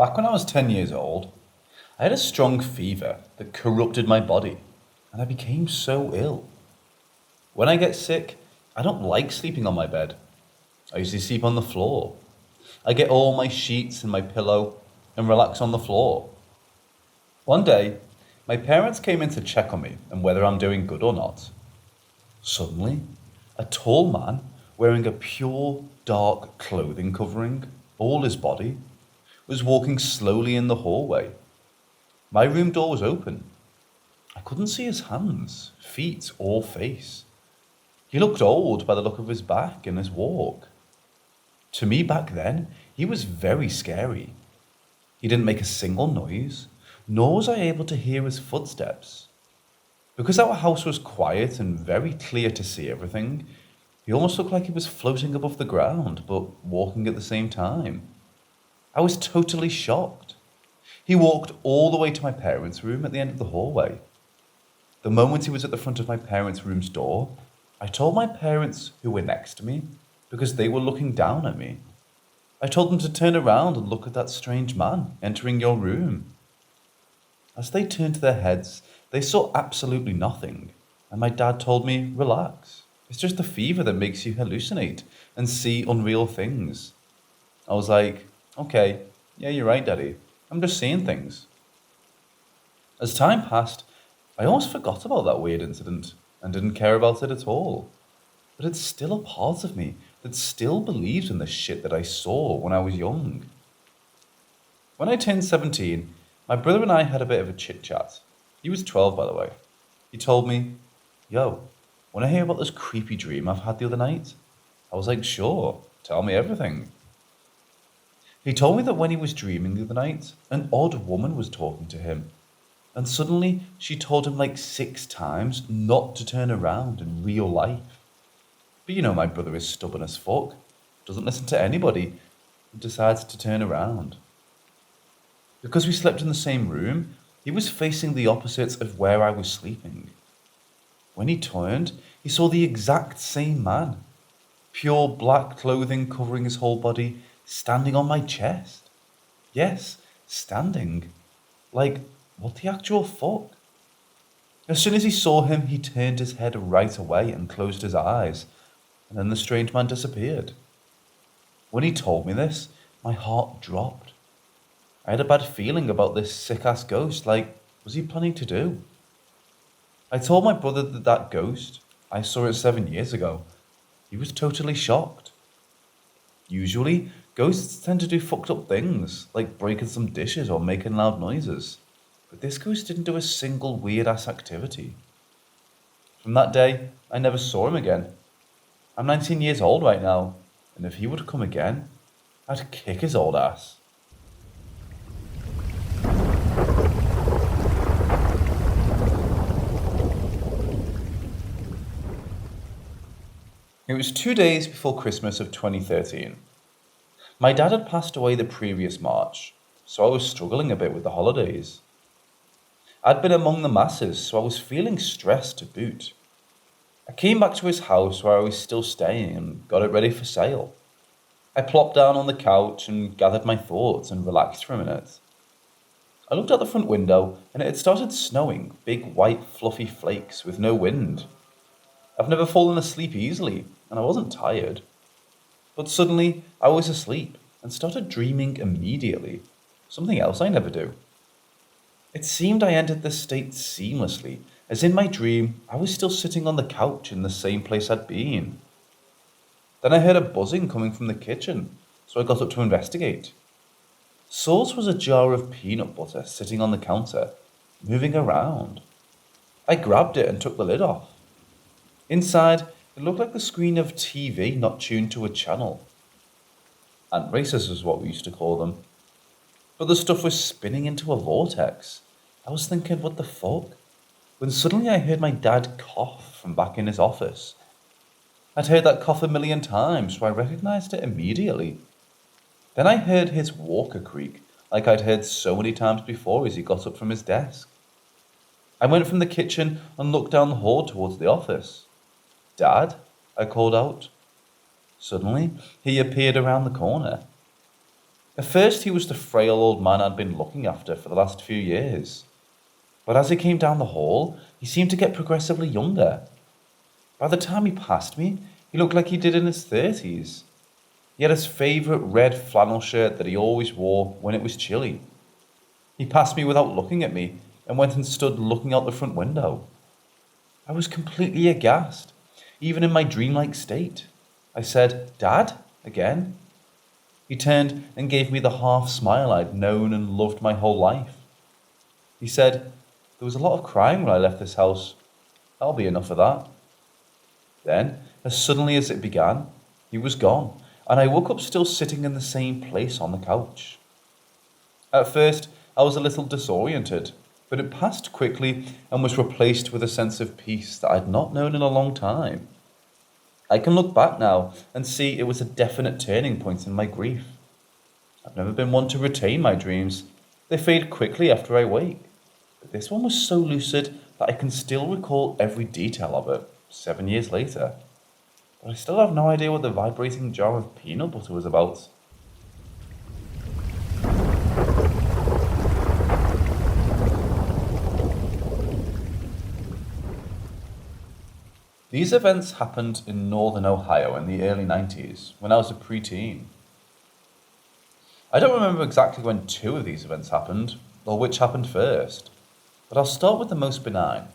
Back when I was 10 years old, I had a strong fever that corrupted my body, and I became so ill. When I get sick, I don't like sleeping on my bed. I usually sleep on the floor. I get all my sheets and my pillow and relax on the floor. One day, my parents came in to check on me and whether I'm doing good or not. Suddenly, a tall man wearing a pure dark clothing covering all his body was walking slowly in the hallway. My room door was open. I couldn't see his hands, feet, or face. He looked old by the look of his back and his walk. To me back then, he was very scary. He didn't make a single noise, nor was I able to hear his footsteps. Because our house was quiet and very clear to see everything, he almost looked like he was floating above the ground, but walking at the same time. I was totally shocked. He walked all the way to my parents' room at the end of the hallway. The moment he was at the front of my parents' room's door, I told my parents, who were next to me, because they were looking down at me. I told them to turn around and look at that strange man entering your room. As they turned their heads, they saw absolutely nothing, and my dad told me, relax. It's just the fever that makes you hallucinate and see unreal things. I was like, okay, yeah, you're right, Daddy. I'm just seeing things. As time passed, I almost forgot about that weird incident and didn't care about it at all. But it's still a part of me that still believes in the shit that I saw when I was young. When I turned 17, my brother and I had a bit of a chit chat. He was 12, by the way. He told me, yo, want to hear about this creepy dream I've had the other night? I was like, sure, tell me everything. He told me that when he was dreaming the other night, an odd woman was talking to him. And suddenly she told him like 6 times not to turn around in real life. But you know my brother is stubborn as fuck, doesn't listen to anybody, and decides to turn around. Because we slept in the same room, he was facing the opposite of where I was sleeping. When he turned, he saw the exact same man. Pure black clothing covering his whole body, standing on my chest. Yes, standing. Like, what the actual fuck? As soon as he saw him, he turned his head right away and closed his eyes, and then the strange man disappeared. When he told me this, my heart dropped. I had a bad feeling about this sick-ass ghost, like, was he planning to do? I told my brother that ghost, I saw it 7 years ago. He was totally shocked. Usually, ghosts tend to do fucked up things, like breaking some dishes or making loud noises. But this ghost didn't do a single weird-ass activity. From that day, I never saw him again. I'm 19 years old right now, and if he were to come again, I'd kick his old ass. It was 2 days before Christmas of 2013. My dad had passed away the previous March, so I was struggling a bit with the holidays. I'd been among the masses, so I was feeling stressed to boot. I came back to his house where I was still staying and got it ready for sale. I plopped down on the couch and gathered my thoughts and relaxed for a minute. I looked out the front window and it had started snowing, big white fluffy flakes with no wind. I've never fallen asleep easily, and I wasn't tired. But suddenly, I was asleep and started dreaming immediately, something else I never do. It seemed I entered this state seamlessly, as in my dream, I was still sitting on the couch in the same place I'd been. Then I heard a buzzing coming from the kitchen, so I got up to investigate. Source was a jar of peanut butter sitting on the counter, moving around. I grabbed it and took the lid off. Inside, it looked like the screen of TV not tuned to a channel. Ant races was what we used to call them. But the stuff was spinning into a vortex. I was thinking, what the fuck? When suddenly I heard my dad cough from back in his office. I'd heard that cough a million times, so I recognized it immediately. Then I heard his walker creak, like I'd heard so many times before as he got up from his desk. I went from the kitchen and looked down the hall towards the office. Dad? I called out. Suddenly, he appeared around the corner. At first, he was the frail old man I'd been looking after for the last few years. But as he came down the hall, he seemed to get progressively younger. By the time he passed me, he looked like he did in his 30s. He had his favourite red flannel shirt that he always wore when it was chilly. He passed me without looking at me and went and stood looking out the front window. I was completely aghast, even in my dreamlike state. I said, "Dad?" again. He turned and gave me the half smile I'd known and loved my whole life. He said, "There was a lot of crying when I left this house. That'll be enough of that." Then, as suddenly as it began, he was gone, and I woke up still sitting in the same place on the couch. At first, I was a little disoriented, but it passed quickly and was replaced with a sense of peace that I'd not known in a long time. I can look back now and see it was a definite turning point in my grief. I've never been one to retain my dreams. They fade quickly after I wake. But this one was so lucid that I can still recall every detail of it 7 years later. But I still have no idea what the vibrating jar of peanut butter was about. These events happened in northern Ohio in the early 90s, when I was a preteen. I don't remember exactly when two of these events happened, or which happened first, but I'll start with the most benign.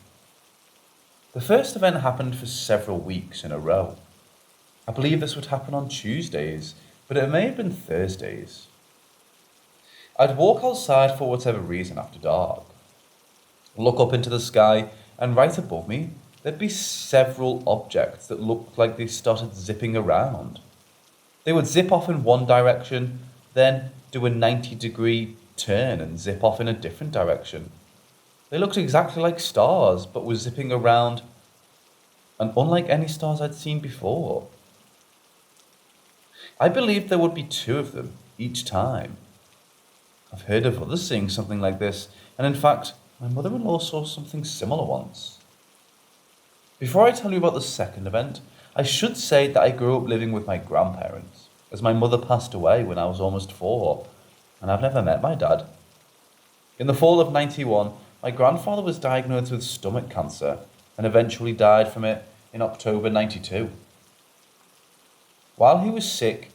The first event happened for several weeks in a row. I believe this would happen on Tuesdays, but it may have been Thursdays. I'd walk outside for whatever reason after dark, look up into the sky, and right above me, there'd be several objects that looked like they started zipping around. They would zip off in one direction, then do a 90-degree turn and zip off in a different direction. They looked exactly like stars, but were zipping around, and unlike any stars I'd seen before. I believed there would be two of them each time. I've heard of others seeing something like this, and in fact, my mother-in-law saw something similar once. Before I tell you about the second event, I should say that I grew up living with my grandparents, as my mother passed away when I was almost 4, and I've never met my dad. In the fall of '91, my grandfather was diagnosed with stomach cancer and eventually died from it in October '92. While he was sick,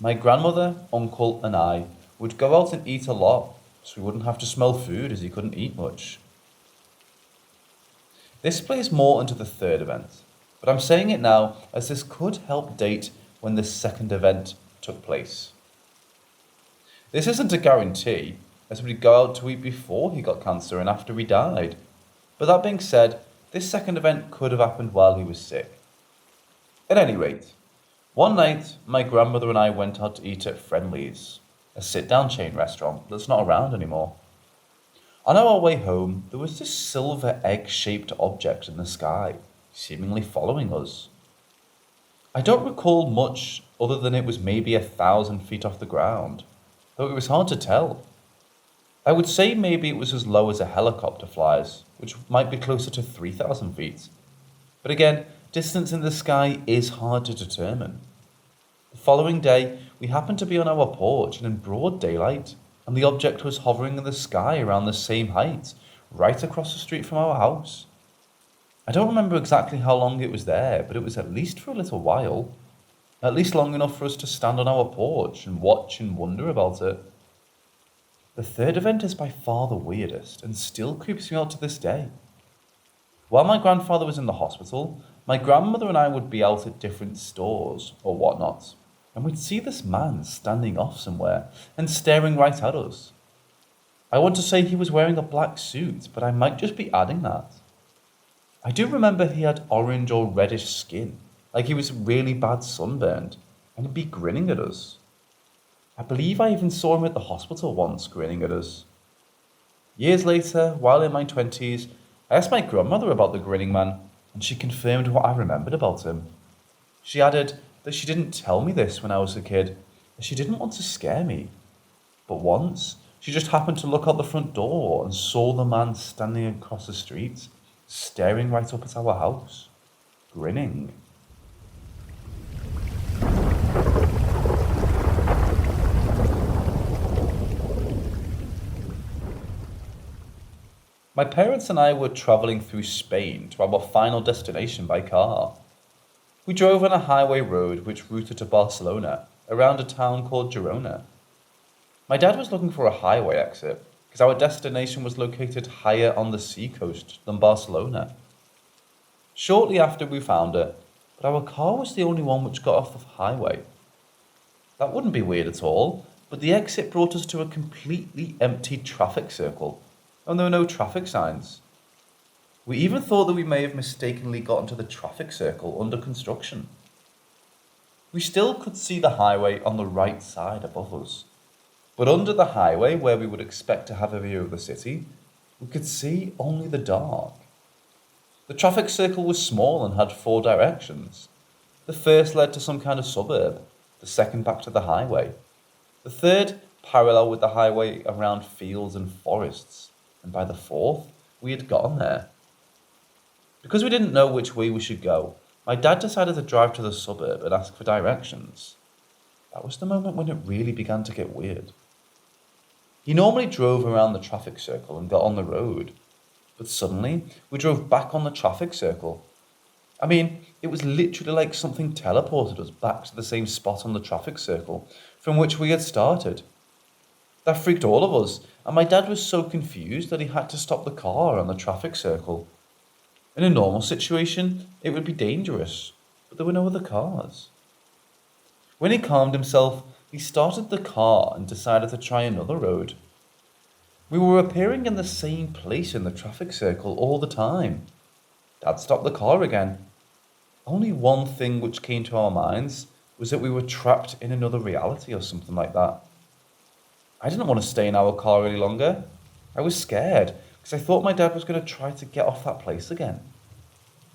my grandmother, uncle, and I would go out and eat a lot so we wouldn't have to smell food as he couldn't eat much. This plays more into the third event, but I'm saying it now as this could help date when the second event took place. This isn't a guarantee, as we'd go out to eat before he got cancer and after he died. But that being said, this second event could have happened while he was sick. At any rate, one night my grandmother and I went out to eat at Friendly's, a sit-down chain restaurant that's not around anymore. On our way home, there was this silver egg-shaped object in the sky, seemingly following us. I don't recall much other than it was maybe 1,000 feet off the ground, though it was hard to tell. I would say maybe it was as low as a helicopter flies, which might be closer to 3,000 feet. But again, distance in the sky is hard to determine. The following day, we happened to be on our porch and in broad daylight, and the object was hovering in the sky around the same height, right across the street from our house. I don't remember exactly how long it was there, but it was at least for a little while. At least long enough for us to stand on our porch and watch and wonder about it. The third event is by far the weirdest, and still creeps me out to this day. While my grandfather was in the hospital, my grandmother and I would be out at different stores, or whatnot, and we'd see this man standing off somewhere and staring right at us. I want to say he was wearing a black suit, but I might just be adding that. I do remember he had orange or reddish skin, like he was really bad sunburned, and he'd be grinning at us. I believe I even saw him at the hospital once grinning at us. Years later, while in my 20s, I asked my grandmother about the grinning man, and she confirmed what I remembered about him. She added that she didn't tell me this when I was a kid, as she didn't want to scare me. But once, she just happened to look out the front door and saw the man standing across the street, staring right up at our house, grinning. My parents and I were travelling through Spain to our final destination by car. We drove on a highway road which routed to Barcelona, around a town called Girona. My dad was looking for a highway exit, because our destination was located higher on the seacoast than Barcelona. Shortly after we found it, but our car was the only one which got off the highway. That wouldn't be weird at all, but the exit brought us to a completely empty traffic circle, and there were no traffic signs. We even thought that we may have mistakenly got into the traffic circle under construction. We still could see the highway on the right side above us, but under the highway where we would expect to have a view of the city, we could see only the dark. The traffic circle was small and had 4 directions. The first led to some kind of suburb, the second back to the highway. The third parallel with the highway around fields and forests, and by the fourth, we had gotten there. Because we didn't know which way we should go, my dad decided to drive to the suburb and ask for directions. That was the moment when it really began to get weird. He normally drove around the traffic circle and got on the road, but suddenly we drove back on the traffic circle. I mean, it was literally like something teleported us back to the same spot on the traffic circle from which we had started. That freaked all of us, and my dad was so confused that he had to stop the car on the traffic circle. In a normal situation, it would be dangerous, but there were no other cars. When he calmed himself, he started the car and decided to try another road. We were appearing in the same place in the traffic circle all the time. Dad stopped the car again. Only one thing which came to our minds was that we were trapped in another reality or something like that. I didn't want to stay in our car any longer. I was scared because I thought my dad was going to try to get off that place again.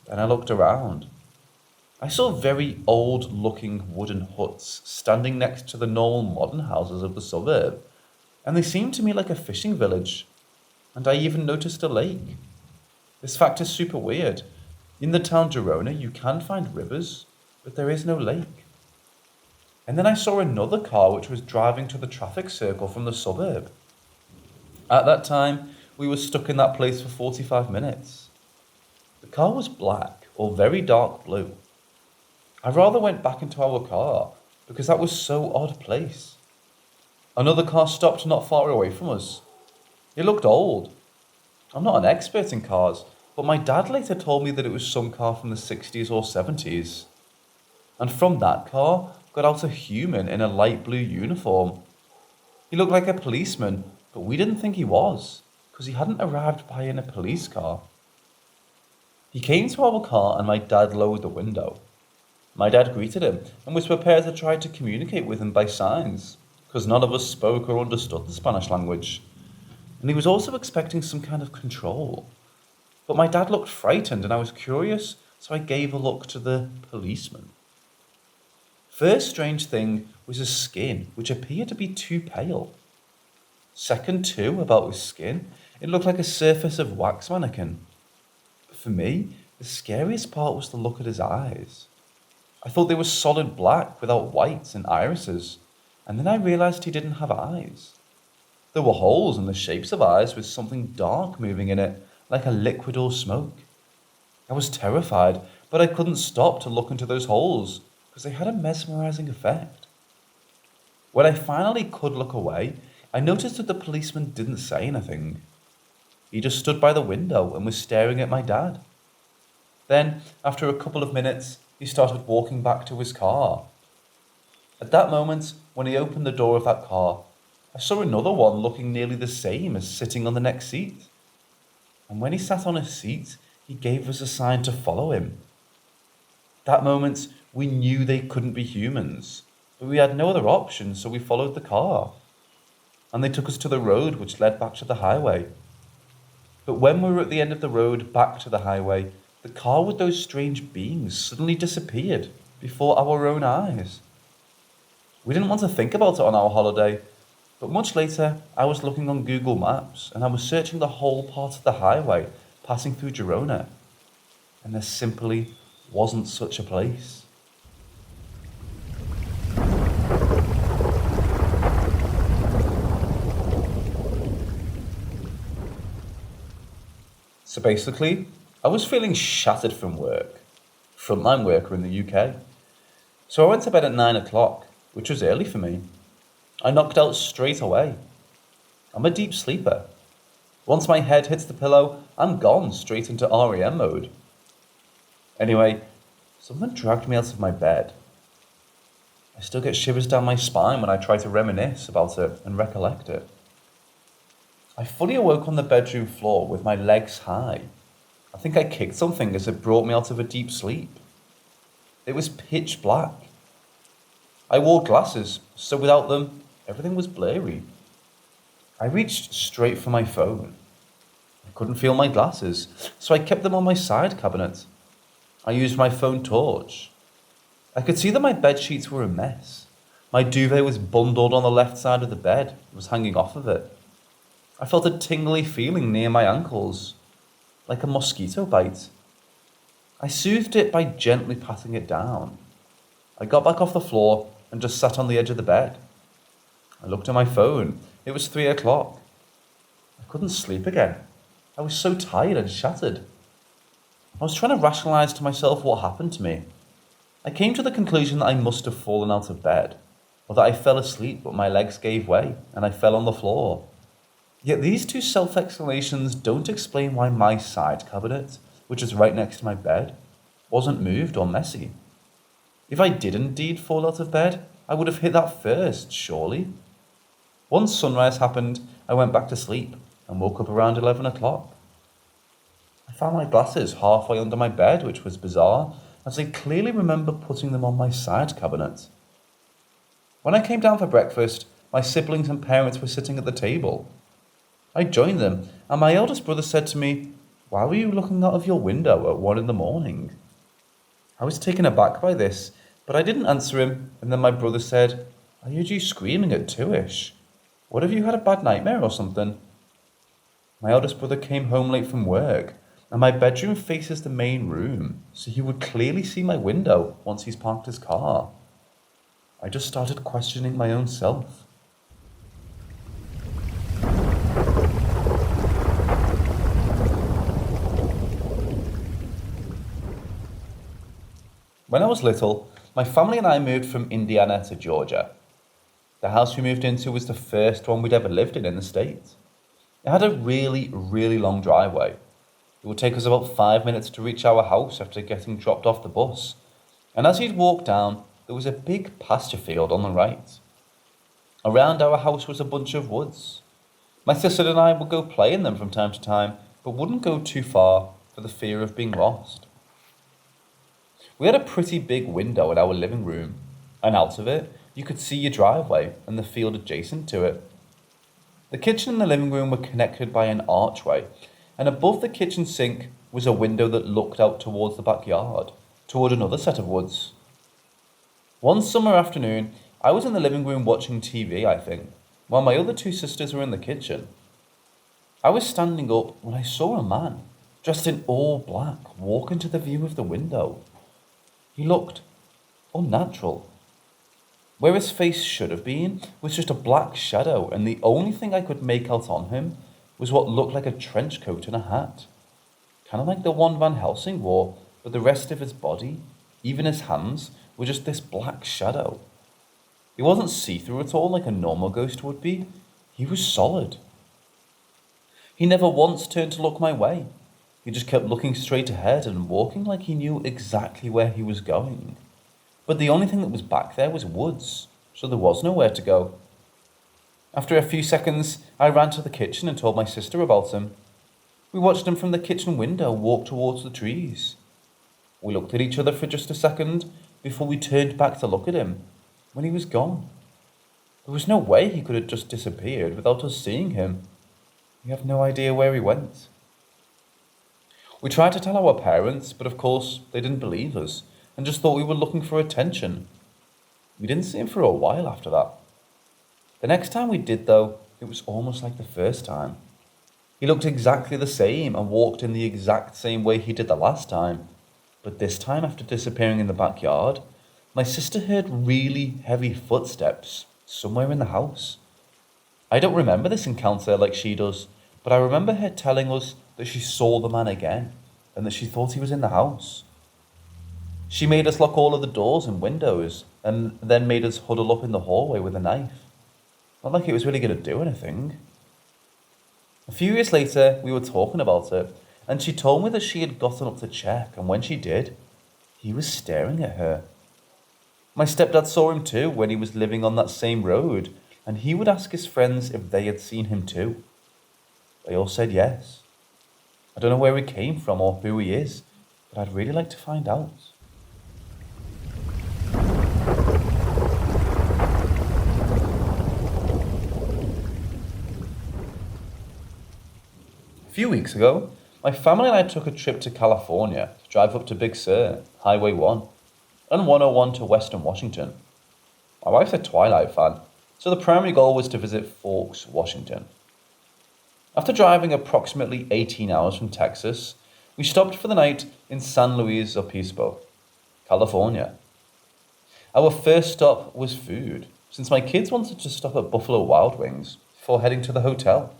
Then I looked around. I saw very old-looking wooden huts standing next to the normal modern houses of the suburb, and they seemed to me like a fishing village. And I even noticed a lake. This fact is super weird. In the town Girona, you can find rivers, but there is no lake. And then I saw another car which was driving to the traffic circle from the suburb. At that time, we were stuck in that place for 45 minutes. The car was black or very dark blue. I rather went back into our car because that was so odd a place. Another car stopped not far away from us. It looked old. I'm not an expert in cars, but my dad later told me that it was some car from the 60s or 70s. And from that car got out a human in a light blue uniform. He looked like a policeman, but we didn't think he was, because he hadn't arrived by in a police car. He came to our car and my dad lowered the window. My dad greeted him and was prepared to try to communicate with him by signs, because none of us spoke or understood the Spanish language. And he was also expecting some kind of control. But my dad looked frightened and I was curious, so I gave a look to the policeman. First strange thing was his skin, which appeared to be too pale. Second too, about his skin, it looked like a surface of wax mannequin. But for me, the scariest part was the look at his eyes. I thought they were solid black without whites and irises, and then I realized he didn't have eyes. There were holes in the shapes of eyes with something dark moving in it, like a liquid or smoke. I was terrified, but I couldn't stop to look into those holes, because they had a mesmerizing effect. When I finally could look away, I noticed that the policeman didn't say anything. He just stood by the window and was staring at my dad. Then, after a couple of minutes, he started walking back to his car. At that moment, when he opened the door of that car, I saw another one looking nearly the same as sitting on the next seat. And when he sat on his seat, he gave us a sign to follow him. That moment, we knew they couldn't be humans, but we had no other option, so we followed the car. And they took us to the road which led back to the highway. But when we were at the end of the road back to the highway, the car with those strange beings suddenly disappeared before our own eyes. We didn't want to think about it on our holiday, but much later I was looking on Google Maps and I was searching the whole part of the highway passing through Girona, and there simply wasn't such a place. So basically, I was feeling shattered from work. Frontline worker in the UK. So I went to bed at 9 o'clock, which was early for me. I knocked out straight away. I'm a deep sleeper. Once my head hits the pillow, I'm gone straight into REM mode. Anyway, someone dragged me out of my bed. I still get shivers down my spine when I try to reminisce about it and recollect it. I fully awoke on the bedroom floor with my legs high. I think I kicked something as it brought me out of a deep sleep. It was pitch black. I wore glasses, so without them, everything was blurry. I reached straight for my phone. I couldn't feel my glasses, so I kept them on my side cabinet. I used my phone torch. I could see that my bed sheets were a mess. My duvet was bundled on the left side of the bed. It was hanging off of it. I felt a tingly feeling near my ankles, like a mosquito bite. I soothed it by gently patting it down. I got back off the floor and just sat on the edge of the bed. I looked at my phone. It was 3 o'clock. I couldn't sleep again. I was so tired and shattered. I was trying to rationalize to myself what happened to me. I came to the conclusion that I must have fallen out of bed, or that I fell asleep but my legs gave way and I fell on the floor. Yet these two self-explanations don't explain why my side cabinet, which is right next to my bed, wasn't moved or messy. If I did indeed fall out of bed, I would have hit that first, surely. Once sunrise happened, I went back to sleep and woke up around 11 o'clock. I found my glasses halfway under my bed, which was bizarre, as I clearly remember putting them on my side cabinet. When I came down for breakfast, my siblings and parents were sitting at the table. I joined them, and my eldest brother said to me, "Why were you looking out of your window at 1 in the morning?" I was taken aback by this, but I didn't answer him, and then my brother said, "I heard you screaming at 2ish. What, have you had a bad nightmare or something?" My eldest brother came home late from work, and my bedroom faces the main room, so he would clearly see my window once he's parked his car. I just started questioning my own self. When I was little, my family and I moved from Indiana to Georgia. The house we moved into was the first one we'd ever lived in the States. It had a really, really long driveway. It would take us about 5 minutes to reach our house after getting dropped off the bus. And as you'd walk down, there was a big pasture field on the right. Around our house was a bunch of woods. My sister and I would go play in them from time to time, but wouldn't go too far for the fear of being lost. We had a pretty big window in our living room, and out of it, you could see your driveway and the field adjacent to it. The kitchen and the living room were connected by an archway, and above the kitchen sink was a window that looked out towards the backyard, toward another set of woods. One summer afternoon, I was in the living room watching TV, I think, while my other two sisters were in the kitchen. I was standing up when I saw a man, dressed in all black, walk into the view of the window. He looked unnatural. Where his face should have been was just a black shadow, and the only thing I could make out on him was what looked like a trench coat and a hat. Kind of like the one Van Helsing wore, but the rest of his body, even his hands, were just this black shadow. He wasn't see-through at all like a normal ghost would be. He was solid. He never once turned to look my way. He just kept looking straight ahead and walking like he knew exactly where he was going. But the only thing that was back there was woods, so there was nowhere to go. After a few seconds, I ran to the kitchen and told my sister about him. We watched him from the kitchen window walk towards the trees. We looked at each other for just a second before we turned back to look at him, when he was gone. There was no way he could have just disappeared without us seeing him. We have no idea where he went. We tried to tell our parents, but of course they didn't believe us and just thought we were looking for attention. We didn't see him for a while after that. The next time we did, though, it was almost like the first time. He looked exactly the same and walked in the exact same way he did the last time. But this time, after disappearing in the backyard, my sister heard really heavy footsteps somewhere in the house. I don't remember this encounter like she does, but I remember her telling us that she saw the man again and that she thought he was in the house. She made us lock all of the doors and windows and then made us huddle up in the hallway with a knife. Not like it was really going to do anything. A few years later, we were talking about it, and she told me that she had gotten up to check, and when she did, he was staring at her. My stepdad saw him too when he was living on that same road, and he would ask his friends if they had seen him too. They all said yes. I don't know where he came from or who he is, but I'd really like to find out. A few weeks ago, my family and I took a trip to California to drive up to Big Sur, Highway 1, and 101 to Western Washington. My wife's a Twilight fan, so the primary goal was to visit Forks, Washington. After driving approximately 18 hours from Texas, we stopped for the night in San Luis Obispo, California. Our first stop was food, since my kids wanted to stop at Buffalo Wild Wings before heading to the hotel.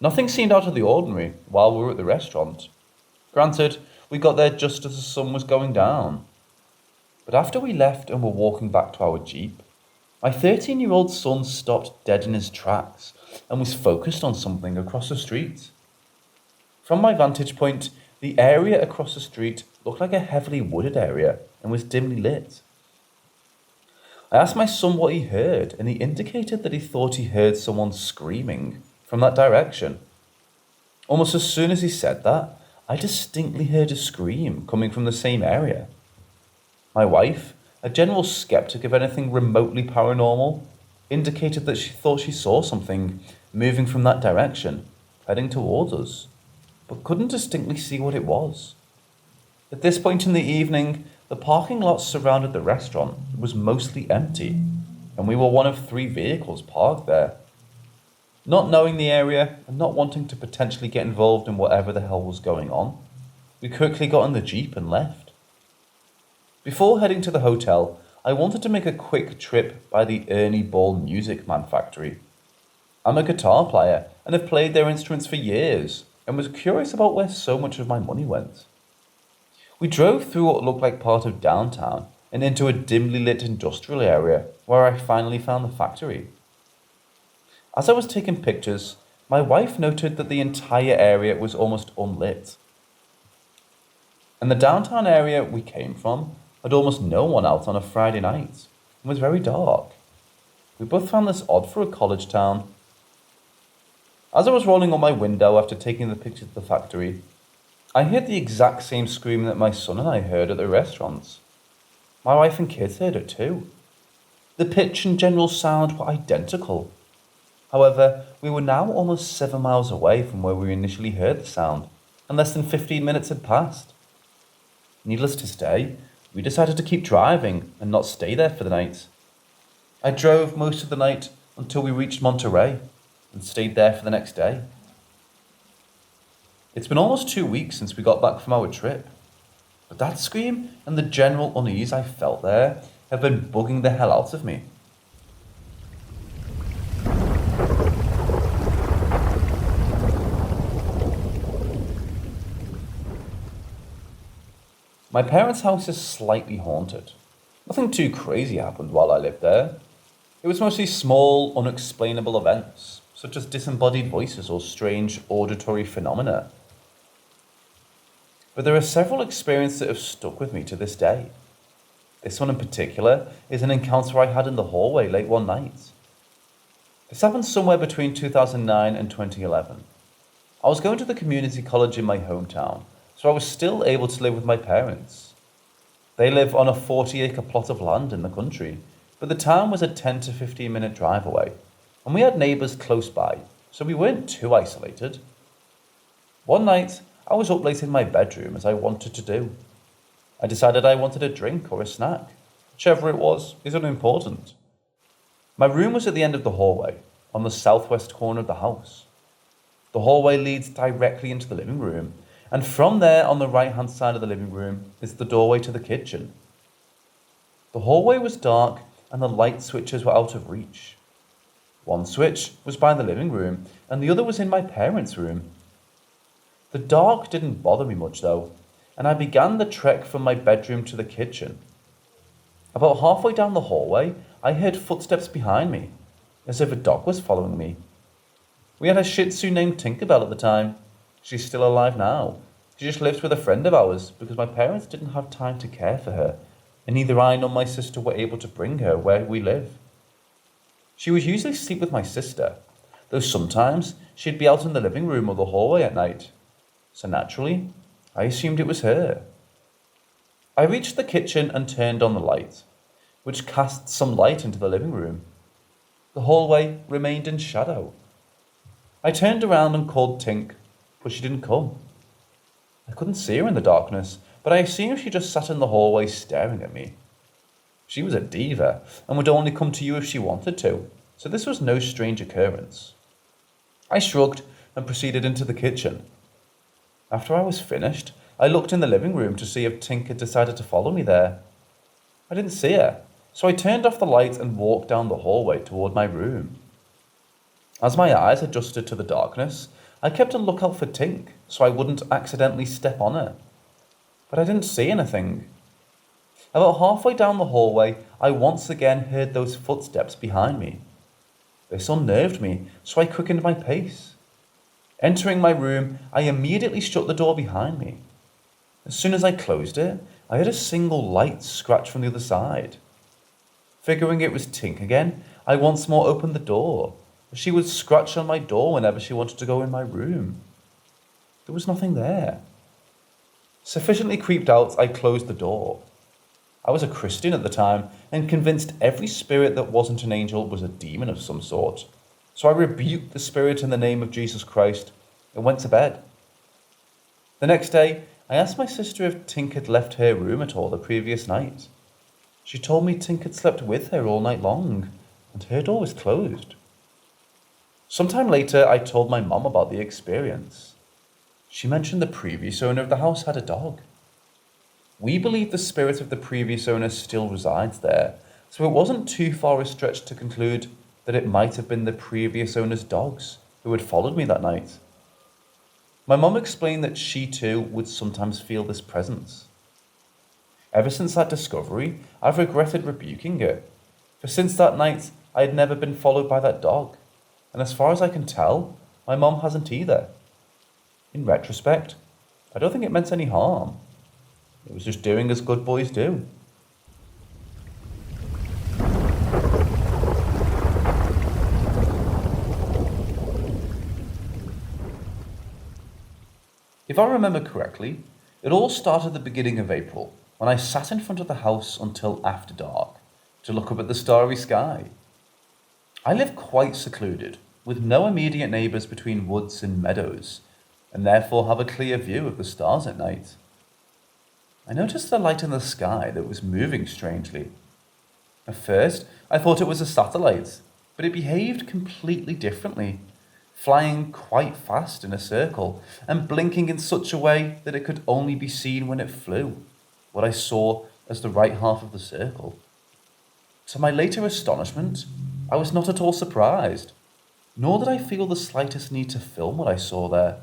Nothing seemed out of the ordinary while we were at the restaurant. Granted, we got there just as the sun was going down. But after we left and were walking back to our Jeep, my 13-year-old son stopped dead in his tracks and was focused on something across the street. From my vantage point, the area across the street looked like a heavily wooded area and was dimly lit. I asked my son what he heard, and he indicated that he thought he heard someone screaming from that direction. Almost as soon as he said that, I distinctly heard a scream coming from the same area. My wife, a general skeptic of anything remotely paranormal, indicated that she thought she saw something moving from that direction, heading towards us, but couldn't distinctly see what it was. At this point in the evening, the parking lot surrounding the restaurant was mostly empty, and we were one of 3 vehicles parked there. Not knowing the area and not wanting to potentially get involved in whatever the hell was going on, we quickly got in the Jeep and left. Before heading to the hotel, I wanted to make a quick trip by the Ernie Ball Music Man factory. I'm a guitar player and have played their instruments for years and was curious about where so much of my money went. We drove through what looked like part of downtown and into a dimly lit industrial area where I finally found the factory. As I was taking pictures, my wife noted that the entire area was almost unlit. And the downtown area we came from had almost no one out on a Friday night and was very dark. We both found this odd for a college town. As I was rolling on my window after taking the picture of the factory, I heard the exact same scream that my son and I heard at the restaurant. My wife and kids heard it too. The pitch and general sound were identical. However, we were now almost 7 miles away from where we initially heard the sound, and less than 15 minutes had passed. Needless to say, we decided to keep driving and not stay there for the night. I drove most of the night until we reached Monterey and stayed there for the next day. It's been almost 2 weeks since we got back from our trip, but that scream and the general unease I felt there have been bugging the hell out of me. My parents' house is slightly haunted. Nothing too crazy happened while I lived there. It was mostly small, unexplainable events, such as disembodied voices or strange auditory phenomena. But there are several experiences that have stuck with me to this day. This one in particular is an encounter I had in the hallway late one night. This happened somewhere between 2009 and 2011. I was going to the community college in my hometown, so I was still able to live with my parents. They live on a 40-acre plot of land in the country, but the town was a 10 to 15 minute drive away, and we had neighbours close by, so we weren't too isolated. One night, I was up late in my bedroom as I wanted to do. I decided I wanted a drink or a snack. Whichever it was is unimportant. My room was at the end of the hallway, on the southwest corner of the house. The hallway leads directly into the living room, and from there on the right-hand side of the living room is the doorway to the kitchen. The hallway was dark and the light switches were out of reach. One switch was by the living room and the other was in my parents' room. The dark didn't bother me much though, and I began the trek from my bedroom to the kitchen. About halfway down the hallway, I heard footsteps behind me, as if a dog was following me. We had a Shih Tzu named Tinkerbell at the time. She's still alive now. She just lives with a friend of ours because my parents didn't have time to care for her, and neither I nor my sister were able to bring her where we live. She would usually sleep with my sister, though sometimes she'd be out in the living room or the hallway at night. So naturally, I assumed it was her. I reached the kitchen and turned on the light, which cast some light into the living room. The hallway remained in shadow. I turned around and called Tink, but she didn't come. I couldn't see her in the darkness, but I assumed she just sat in the hallway staring at me. She was a diva and would only come to you if she wanted to, so this was no strange occurrence. I shrugged and proceeded into the kitchen. After I was finished, I looked in the living room to see if Tink had decided to follow me there. I didn't see her, so I turned off the light and walked down the hallway toward my room. As my eyes adjusted to the darkness, I kept a lookout for Tink so I wouldn't accidentally step on her. But I didn't see anything. About halfway down the hallway, I once again heard those footsteps behind me. This unnerved me, so I quickened my pace. Entering my room, I immediately shut the door behind me. As soon as I closed it, I heard a single light scratch from the other side. Figuring it was Tink again, I once more opened the door. She would scratch on my door whenever she wanted to go in my room. There was nothing there. Sufficiently creeped out, I closed the door. I was a Christian at the time and convinced every spirit that wasn't an angel was a demon of some sort. So I rebuked the spirit in the name of Jesus Christ and went to bed. The next day, I asked my sister if Tink had left her room at all the previous night. She told me Tink had slept with her all night long and her door was closed. Sometime later, I told my mum about the experience. She mentioned the previous owner of the house had a dog. We believe the spirit of the previous owner still resides there, so it wasn't too far a stretch to conclude that it might have been the previous owner's dogs who had followed me that night. My mum explained that she too would sometimes feel this presence. Ever since that discovery, I've regretted rebuking her, for since that night I had never been followed by that dog, and as far as I can tell, my mum hasn't either. In retrospect, I don't think it meant any harm. It was just doing as good boys do. If I remember correctly, it all started at the beginning of April, when I sat in front of the house until after dark to look up at the starry sky. I live quite secluded, with no immediate neighbours between woods and meadows, and therefore have a clear view of the stars at night. I noticed a light in the sky that was moving strangely. At first, I thought it was a satellite, but it behaved completely differently, flying quite fast in a circle and blinking in such a way that it could only be seen when it flew, what I saw as the right half of the circle. To my later astonishment, I was not at all surprised, nor did I feel the slightest need to film what I saw there.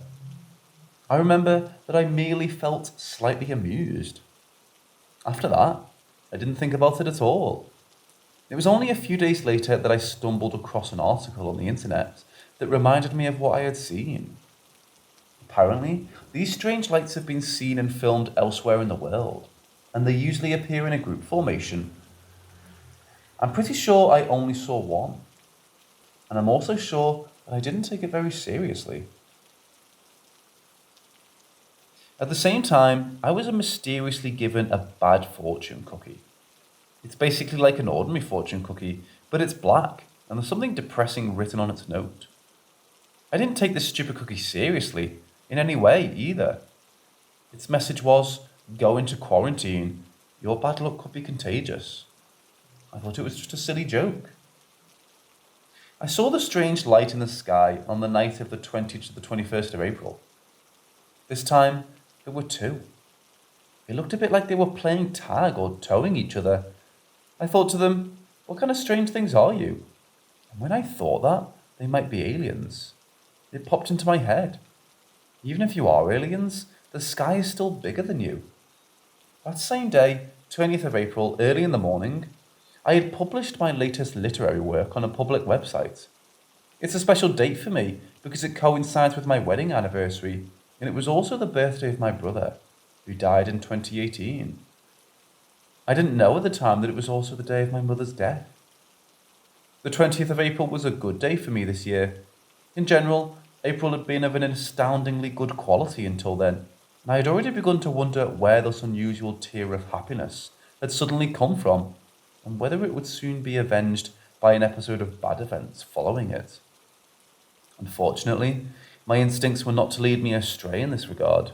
I remember that I merely felt slightly amused. After that, I didn't think about it at all. It was only a few days later that I stumbled across an article on the internet that reminded me of what I had seen. Apparently, these strange lights have been seen and filmed elsewhere in the world, and they usually appear in a group formation. I'm pretty sure I only saw one, and I'm also sure that I didn't take it very seriously. At the same time, I was mysteriously given a bad fortune cookie. It's basically like an ordinary fortune cookie, but it's black, and there's something depressing written on its note. I didn't take this stupid cookie seriously, in any way, either. Its message was, go into quarantine, your bad luck could be contagious. I thought it was just a silly joke. I saw the strange light in the sky on the night of the 20th to the 21st of April. This time, there were two. It looked a bit like they were playing tag or towing each other. I thought to them, what kind of strange things are you? And when I thought that, they might be aliens, it popped into my head. Even if you are aliens, the sky is still bigger than you. That same day, 20th of April, early in the morning, I had published my latest literary work on a public website. It's a special date for me because it coincides with my wedding anniversary, and it was also the birthday of my brother, who died in 2018. I didn't know at the time that it was also the day of my mother's death. The 20th of April was a good day for me this year. In general, April had been of an astoundingly good quality until then, and I had already begun to wonder where this unusual tear of happiness had suddenly come from, and whether it would soon be avenged by an episode of bad events following it. Unfortunately, my instincts were not to lead me astray in this regard.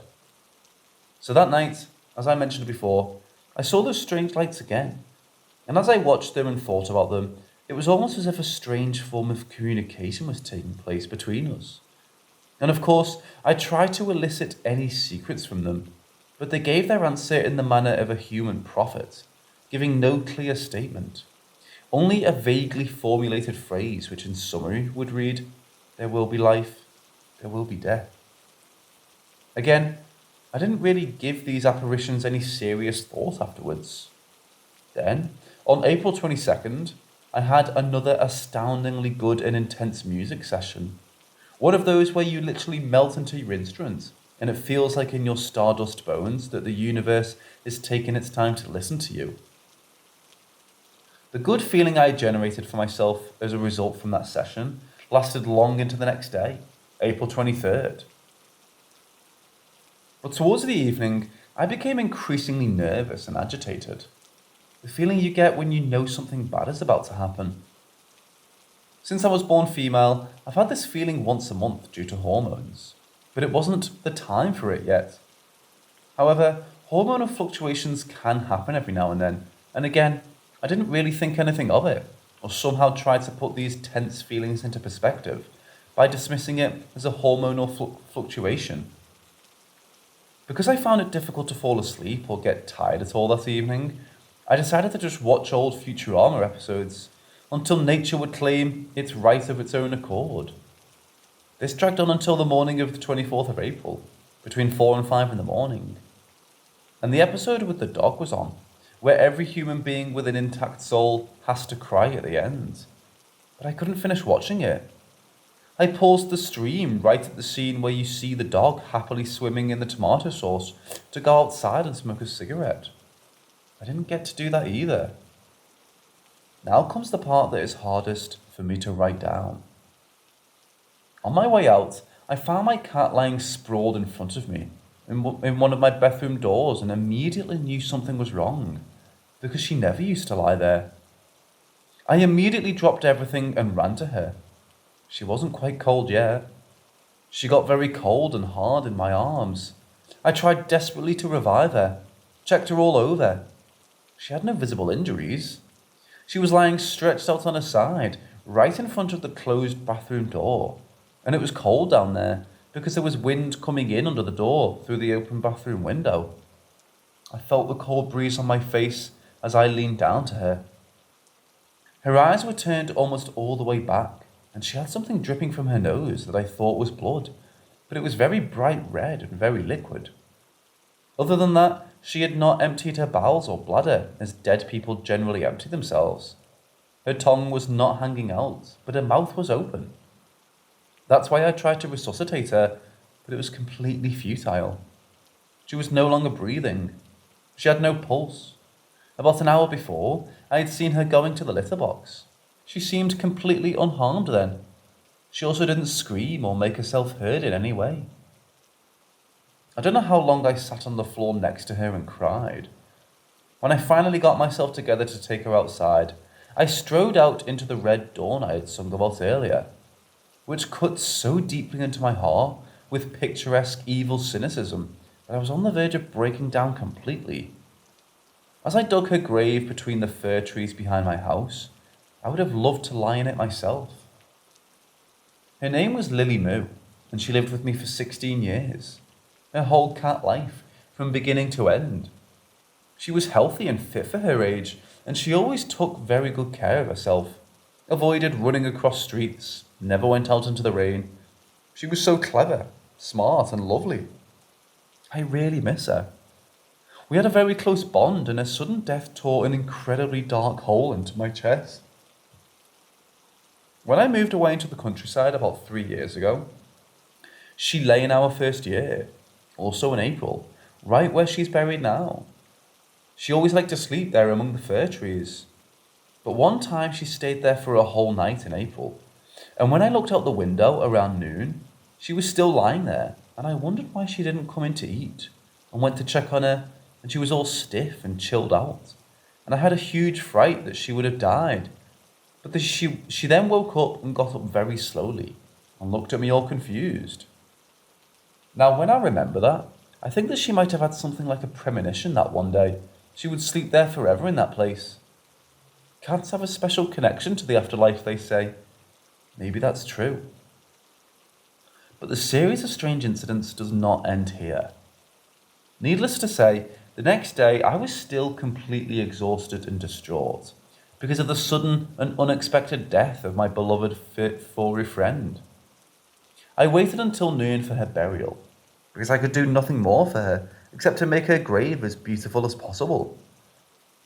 So that night, as I mentioned before, I saw those strange lights again, and as I watched them and thought about them, it was almost as if a strange form of communication was taking place between us. And of course, I tried to elicit any secrets from them, but they gave their answer in the manner of a human prophet, giving no clear statement, only a vaguely formulated phrase which in summary would read, "There will be life, there will be death." Again, I didn't really give these apparitions any serious thought afterwards. Then, on April 22nd, I had another astoundingly good and intense music session. One of those where you literally melt into your instrument, and it feels like in your stardust bones that the universe is taking its time to listen to you. The good feeling I generated for myself as a result from that session lasted long into the next day, April 23rd. But towards the evening, I became increasingly nervous and agitated. The feeling you get when you know something bad is about to happen. Since I was born female, I've had this feeling once a month due to hormones, but it wasn't the time for it yet. However, hormonal fluctuations can happen every now and then, and again, I didn't really think anything of it, or somehow try to put these tense feelings into perspective by dismissing it as a hormonal fluctuation. Because I found it difficult to fall asleep or get tired at all that evening, I decided to just watch old Futurama episodes until nature would claim its right of its own accord. This dragged on until the morning of the 24th of April, between 4 and 5 in the morning. And the episode with the dog was on, where every human being with an intact soul has to cry at the end. But I couldn't finish watching it. I paused the stream right at the scene where you see the dog happily swimming in the tomato sauce to go outside and smoke a cigarette. I didn't get to do that either. Now comes the part that is hardest for me to write down. On my way out, I found my cat lying sprawled in front of me in one of my bathroom doors and immediately knew something was wrong, because she never used to lie there. I immediately dropped everything and ran to her. She wasn't quite cold yet. She got very cold and hard in my arms. I tried desperately to revive her, checked her all over. She had no visible injuries. She was lying stretched out on her side, right in front of the closed bathroom door, and it was cold down there because there was wind coming in under the door through the open bathroom window. I felt the cold breeze on my face as I leaned down to her. Her eyes were turned almost all the way back, and she had something dripping from her nose that I thought was blood, but it was very bright red and very liquid. Other than that, she had not emptied her bowels or bladder, as dead people generally empty themselves. Her tongue was not hanging out, but her mouth was open. That's why I tried to resuscitate her, but it was completely futile. She was no longer breathing. She had no pulse. About an hour before, I had seen her going to the litter box. She seemed completely unharmed then. She also didn't scream or make herself heard in any way. I don't know how long I sat on the floor next to her and cried. When I finally got myself together to take her outside, I strode out into the red dawn I had sung about earlier, which cut so deeply into my heart with picturesque evil cynicism that I was on the verge of breaking down completely. As I dug her grave between the fir trees behind my house, I would have loved to lie in it myself. Her name was Lily Moo, and she lived with me for 16 years. Her whole cat life, from beginning to end. She was healthy and fit for her age, and she always took very good care of herself, avoided running across streets, never went out into the rain. She was so clever, smart and lovely. I really miss her. We had a very close bond, and her sudden death tore an incredibly dark hole into my chest. When I moved away into the countryside about 3 years ago, she lay in our first year, also in April, right where she's buried now. She always liked to sleep there among the fir trees. But one time she stayed there for a whole night in April, and when I looked out the window around noon, she was still lying there, and I wondered why she didn't come in to eat, and went to check on her, and she was all stiff and chilled out, and I had a huge fright that she would have died. But she then woke up and got up very slowly, and looked at me all confused. Now when I remember that, I think that she might have had something like a premonition that one day she would sleep there forever in that place. Cats have a special connection to the afterlife, they say. Maybe that's true. But the series of strange incidents does not end here. Needless to say, the next day I was still completely exhausted and distraught because of the sudden and unexpected death of my beloved furry friend. I waited until noon for her burial because I could do nothing more for her except to make her grave as beautiful as possible.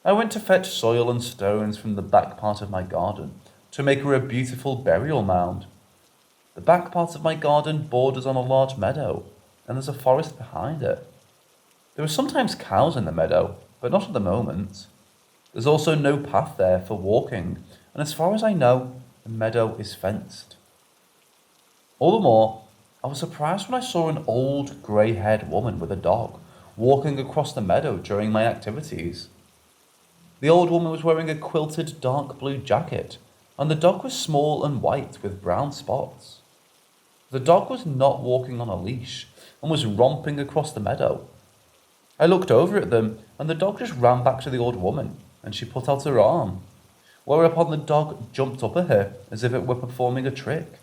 I went to fetch soil and stones from the back part of my garden to make her a beautiful burial mound. The back part of my garden borders on a large meadow, and there's a forest behind it. There are sometimes cows in the meadow, but not at the moment. There's also no path there for walking, and as far as I know, the meadow is fenced. All the more, I was surprised when I saw an old, grey-haired woman with a dog walking across the meadow during my activities. The old woman was wearing a quilted dark blue jacket, and the dog was small and white with brown spots. The dog was not walking on a leash and was romping across the meadow. I looked over at them, and the dog just ran back to the old woman, and she put out her arm, whereupon the dog jumped up at her as if it were performing a trick.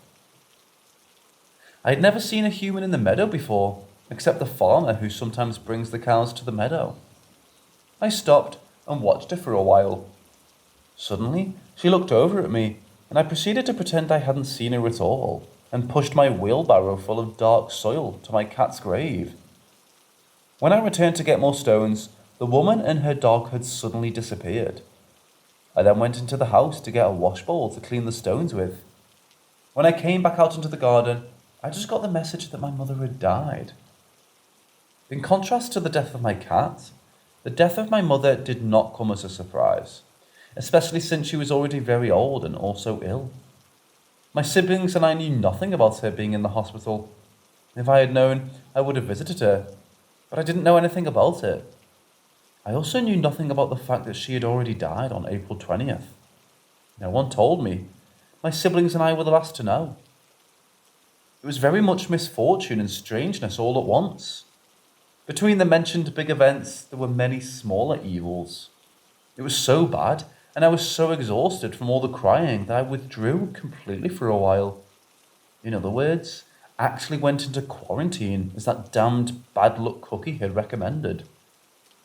I had never seen a human in the meadow before, except the farmer who sometimes brings the cows to the meadow. I stopped and watched her for a while. Suddenly, she looked over at me, and I proceeded to pretend I hadn't seen her at all, and pushed my wheelbarrow full of dark soil to my cat's grave. When I returned to get more stones, the woman and her dog had suddenly disappeared. I then went into the house to get a wash bowl to clean the stones with. When I came back out into the garden, I just got the message that my mother had died. In contrast to the death of my cat, the death of my mother did not come as a surprise, especially since she was already very old and also ill. My siblings and I knew nothing about her being in the hospital. If I had known, I would have visited her, but I didn't know anything about it. I also knew nothing about the fact that she had already died on April 20th. No one told me. My siblings and I were the last to know. It was very much misfortune and strangeness all at once. Between the mentioned big events, there were many smaller evils. It was so bad, and I was so exhausted from all the crying that I withdrew completely for a while. In other words, I actually went into quarantine as that damned bad luck cookie had recommended.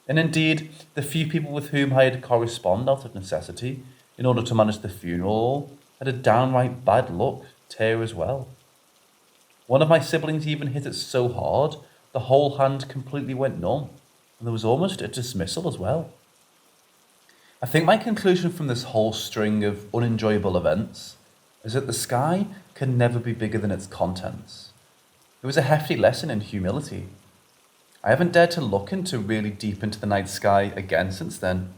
And indeed, the few people with whom I had corresponded out of necessity in order to manage the funeral had a downright bad luck tear as well. One of my siblings even hit it so hard, the whole hand completely went numb, and there was almost a dismissal as well. I think my conclusion from this whole string of unenjoyable events is that the sky can never be bigger than its contents. It was a hefty lesson in humility. I haven't dared to look really deep into the night sky again since then.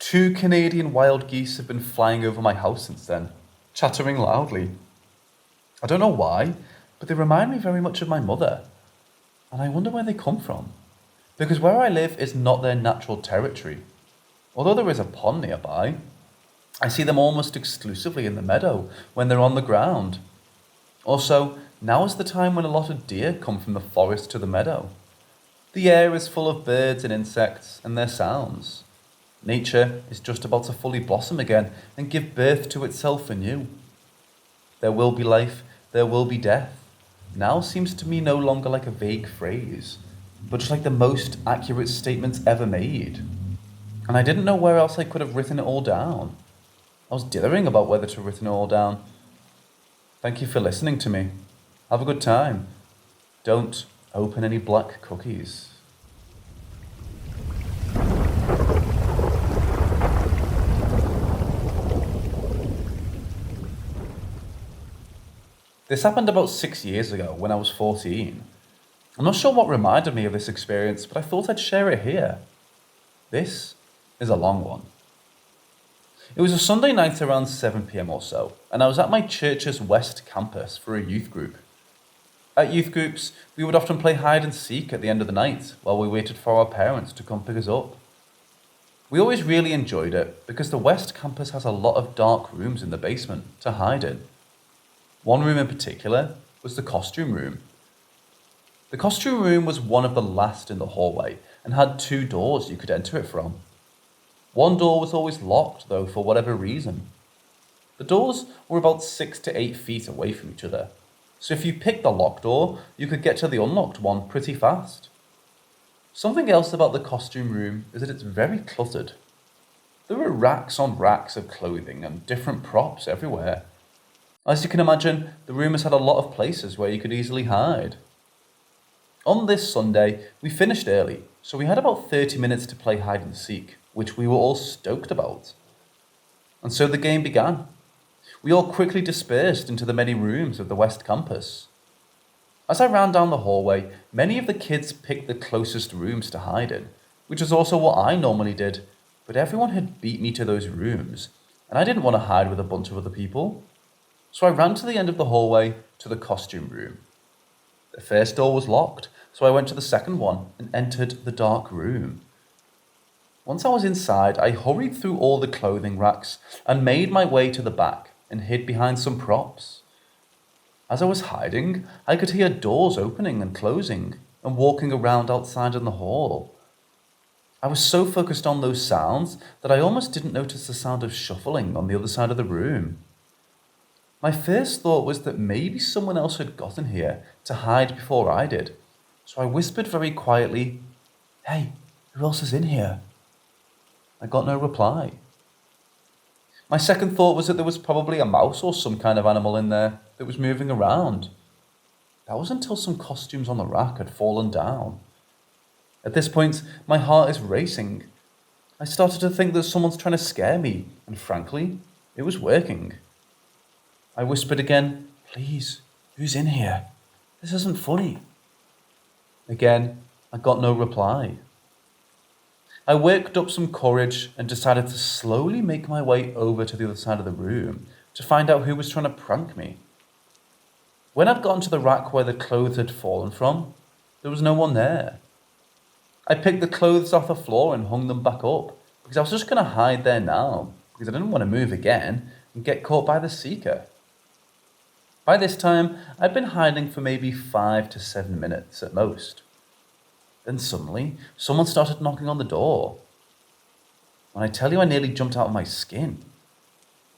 2 Canadian wild geese have been flying over my house since then, chattering loudly. I don't know why, but they remind me very much of my mother, and I wonder where they come from, because where I live is not their natural territory. Although there is a pond nearby, I see them almost exclusively in the meadow when they're on the ground. Also, now is the time when a lot of deer come from the forest to the meadow. The air is full of birds and insects and their sounds. Nature is just about to fully blossom again and give birth to itself anew. There will be life, there will be death. Now seems to me no longer like a vague phrase, but just like the most accurate statement ever made. And I didn't know where else I could have written it all down. I was dithering about whether to written it all down. Thank you for listening to me. Have a good time. Don't open any black cookies. This happened about 6 years ago when I was 14. I'm not sure what reminded me of this experience, but I thought I'd share it here. This is a long one. It was a Sunday night around 7 p.m. or so, and I was at my church's West campus for a youth group. At youth groups, we would often play hide and seek at the end of the night while we waited for our parents to come pick us up. We always really enjoyed it because the West campus has a lot of dark rooms in the basement to hide in. One room in particular was the costume room. The costume room was one of the last in the hallway and had 2 doors you could enter it from. One door was always locked though for whatever reason. The doors were about 6 to 8 feet away from each other, so if you picked the locked door, you could get to the unlocked one pretty fast. Something else about the costume room is that it's very cluttered. There were racks on racks of clothing and different props everywhere. As you can imagine, the room has had a lot of places where you could easily hide. On this Sunday, we finished early, so we had about 30 minutes to play hide and seek, which we were all stoked about. And so the game began. We all quickly dispersed into the many rooms of the West campus. As I ran down the hallway, many of the kids picked the closest rooms to hide in, which is also what I normally did, but everyone had beat me to those rooms, and I didn't want to hide with a bunch of other people. So I ran to the end of the hallway to the costume room. The first door was locked, so I went to the second one and entered the dark room. Once I was inside, I hurried through all the clothing racks and made my way to the back and hid behind some props. As I was hiding, I could hear doors opening and closing and walking around outside in the hall. I was so focused on those sounds that I almost didn't notice the sound of shuffling on the other side of the room. My first thought was that maybe someone else had gotten here to hide before I did, so I whispered very quietly, "Hey, who else is in here?" I got no reply. My second thought was that there was probably a mouse or some kind of animal in there that was moving around. That was until some costumes on the rack had fallen down. At this point, my heart is racing. I started to think that someone's trying to scare me, and frankly, it was working. I whispered again, "Please, who's in here? This isn't funny." Again, I got no reply. I worked up some courage and decided to slowly make my way over to the other side of the room to find out who was trying to prank me. When I'd gotten to the rack where the clothes had fallen from, there was no one there. I picked the clothes off the floor and hung them back up because I was just going to hide there now because I didn't want to move again and get caught by the seeker. By this time, I'd been hiding for maybe 5 to 7 minutes at most. Then suddenly, someone started knocking on the door. When I tell you I nearly jumped out of my skin.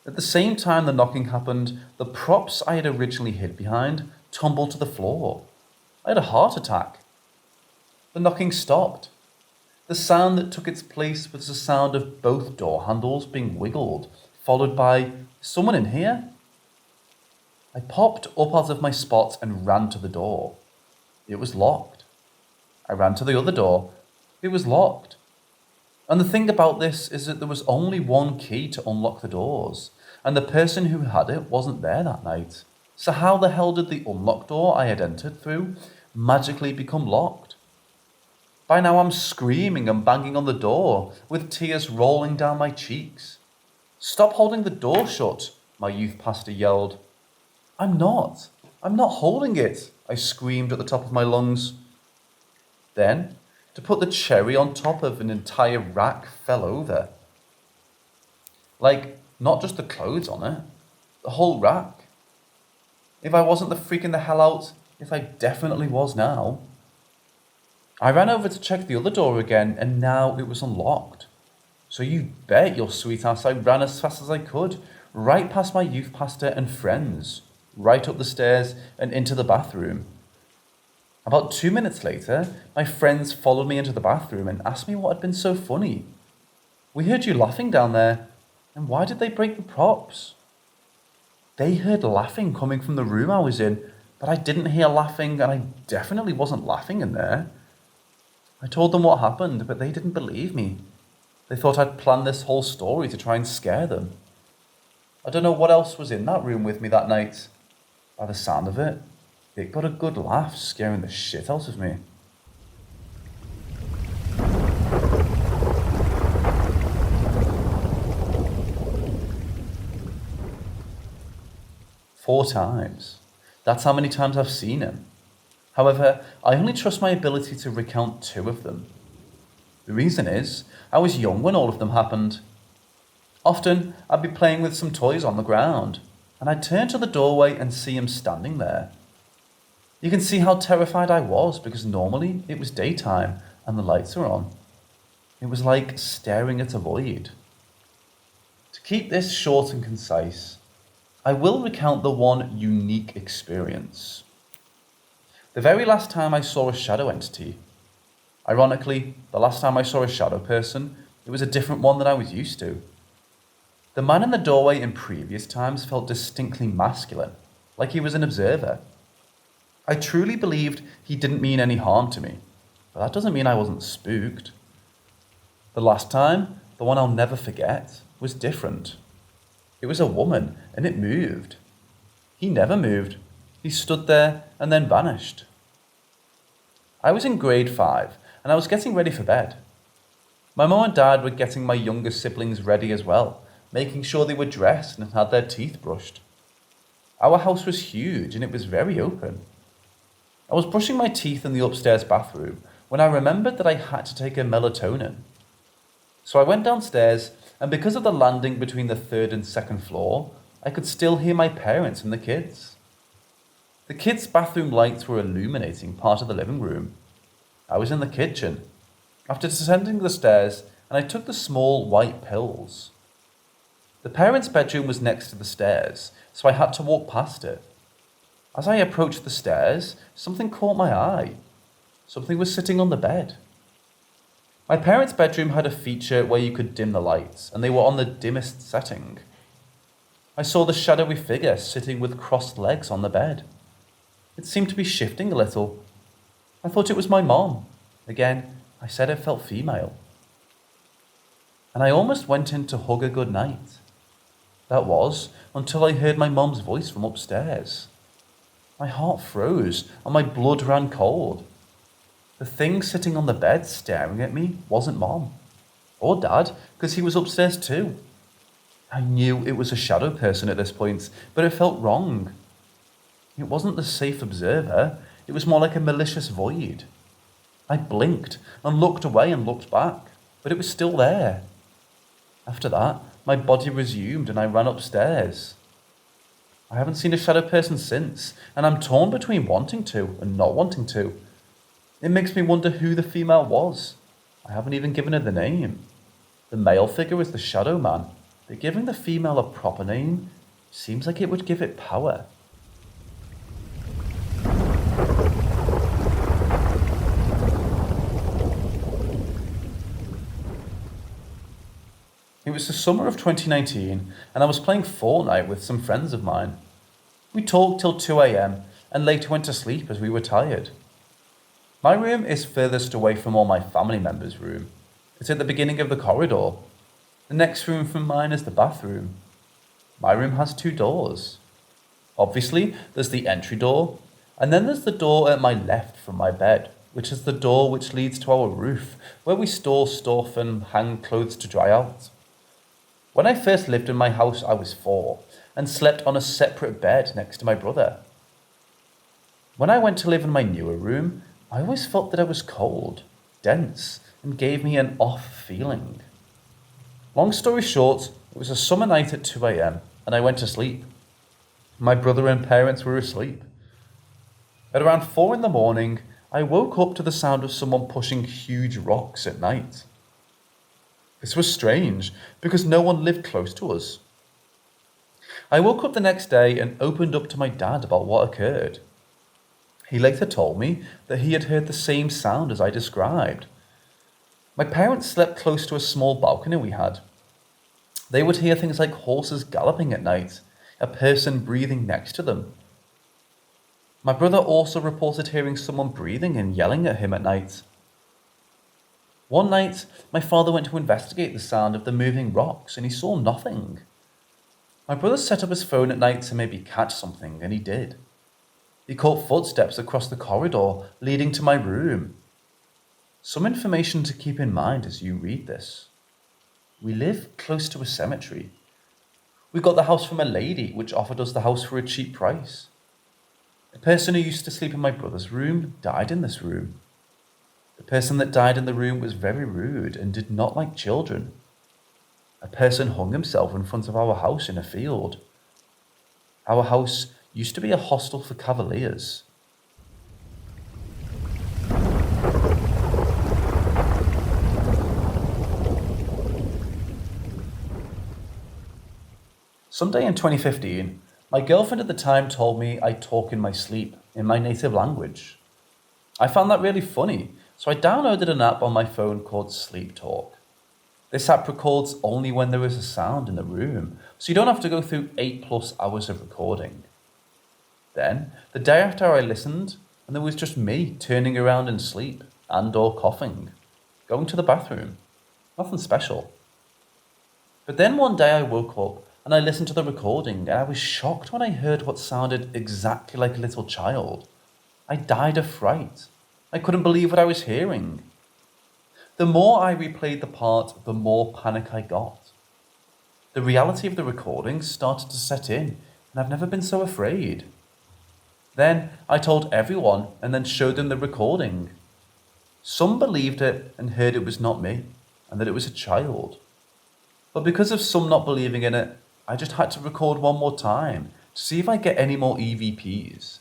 At the same time the knocking happened, the props I had originally hid behind tumbled to the floor. I had a heart attack. The knocking stopped. The sound that took its place was the sound of both door handles being wiggled, followed by, "Someone in here?" I popped up out of my spot and ran to the door. It was locked. I ran to the other door. It was locked. And the thing about this is that there was only one key to unlock the doors, and the person who had it wasn't there that night. So how the hell did the unlocked door I had entered through magically become locked? By now I'm screaming and banging on the door, with tears rolling down my cheeks. "Stop holding the door shut," my youth pastor yelled. I'm not holding it," I screamed at the top of my lungs. Then, to put the cherry on top of an entire rack fell over. Like, not just the clothes on it, the whole rack. If I wasn't the freaking the hell out, if I definitely was now. I ran over to check the other door again, and now it was unlocked. So you bet your sweet ass I ran as fast as I could, right past my youth pastor and friends, right up the stairs and into the bathroom. About 2 minutes later, my friends followed me into the bathroom and asked me what had been so funny. "We heard you laughing down there, and why did they break the props?" They heard laughing coming from the room I was in, but I didn't hear laughing, and I definitely wasn't laughing in there. I told them what happened, but they didn't believe me. They thought I'd planned this whole story to try and scare them. I don't know what else was in that room with me that night. By the sound of it, it got a good laugh, scaring the shit out of me. Four times. That's how many times I've seen him. However, I only trust my ability to recount 2 of them. The reason is, I was young when all of them happened. Often, I'd be playing with some toys on the ground, and I'd turn to the doorway and see him standing there. You can see how terrified I was because normally it was daytime and the lights are on. It was like staring at a void. To keep this short and concise, I will recount the one unique experience. The very last time I saw a shadow entity. Ironically, the last time I saw a shadow person, it was a different one than I was used to. The man in the doorway in previous times felt distinctly masculine, like he was an observer. I truly believed he didn't mean any harm to me, but that doesn't mean I wasn't spooked. The last time, the one I'll never forget, was different. It was a woman, and it moved. He never moved. He stood there and then vanished. I was in grade 5, and I was getting ready for bed. My mum and dad were getting my younger siblings ready as well, making sure they were dressed and had their teeth brushed. Our house was huge, and it was very open. I was brushing my teeth in the upstairs bathroom when I remembered that I had to take a melatonin. So I went downstairs, and because of the landing between the 3rd and 2nd floor, I could still hear my parents and the kids. The kids' bathroom lights were illuminating part of the living room. I was in the kitchen, after descending the stairs, and I took the small white pills. The parents' bedroom was next to the stairs, so I had to walk past it. As I approached the stairs, something caught my eye. Something was sitting on the bed. My parents' bedroom had a feature where you could dim the lights, and they were on the dimmest setting. I saw the shadowy figure sitting with crossed legs on the bed. It seemed to be shifting a little. I thought it was my mom. Again, I said it felt female. And I almost went in to hug her good night. That was until I heard my mom's voice from upstairs. My heart froze and my blood ran cold. The thing sitting on the bed staring at me wasn't Mom. Or Dad, because he was upstairs too. I knew it was a shadow person at this point, but it felt wrong. It wasn't the safe observer, it was more like a malicious void. I blinked and looked away and looked back, but it was still there. After that, my body resumed and I ran upstairs. I haven't seen a shadow person since, and I'm torn between wanting to and not wanting to. It makes me wonder who the female was. I haven't even given her the name. The male figure is the shadow man, but giving the female a proper name seems like it would give it power. It was the summer of 2019, and I was playing Fortnite with some friends of mine. We talked till 2 a.m. and later went to sleep as we were tired. My room is furthest away from all my family members' room. It's at the beginning of the corridor. The next room from mine is the bathroom. My room has 2 doors. Obviously, there's the entry door, and then there's the door at my left from my bed, which is the door which leads to our roof, where we store stuff and hang clothes to dry out. When I first lived in my house, I was 4 and slept on a separate bed next to my brother. When I went to live in my newer room, I always felt that I was cold, dense, and gave me an off feeling. Long story short, it was a summer night at 2 a.m. and I went to sleep. My brother and parents were asleep. At around 4 in the morning, I woke up to the sound of someone pushing huge rocks at night. This was strange because no one lived close to us. I woke up the next day and opened up to my dad about what occurred. He later told me that he had heard the same sound as I described. My parents slept close to a small balcony we had. They would hear things like horses galloping at night, a person breathing next to them. My brother also reported hearing someone breathing and yelling at him at night. One night, my father went to investigate the sound of the moving rocks and he saw nothing. My brother set up his phone at night to maybe catch something, and he did. He caught footsteps across the corridor leading to my room. Some information to keep in mind as you read this. We live close to a cemetery. We got the house from a lady which offered us the house for a cheap price. The person who used to sleep in my brother's room died in this room. The person that died in the room was very rude and did not like children. A person hung himself in front of our house in a field. Our house used to be a hostel for cavaliers. Someday in 2015, my girlfriend at the time told me I talk in my sleep, in my native language. I found that really funny, so I downloaded an app on my phone called Sleep Talk. This app records only when there is a sound in the room, so you don't have to go through 8+ hours of recording. Then, the day after I listened, and there was just me turning around in sleep and/or coughing, going to the bathroom. Nothing special. But then one day I woke up and I listened to the recording and I was shocked when I heard what sounded exactly like a little child. I died of fright. I couldn't believe what I was hearing. The more I replayed the part, the more panic I got. The reality of the recording started to set in, and I've never been so afraid. Then I told everyone and then showed them the recording. Some believed it and heard it was not me, and that it was a child. But because of some not believing in it, I just had to record one more time to see if I get any more EVPs.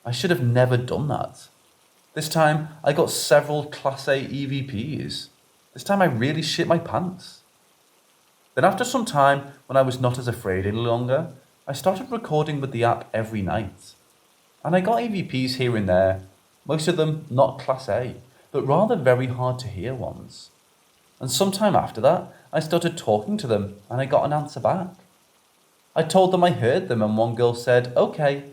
I should have never done that. This time, I got several Class A EVPs. This time I really shit my pants. Then after some time, when I was not as afraid any longer, I started recording with the app every night. And I got EVPs here and there, most of them not Class A, but rather very hard to hear ones. And sometime after that, I started talking to them and I got an answer back. I told them I heard them and one girl said, okay.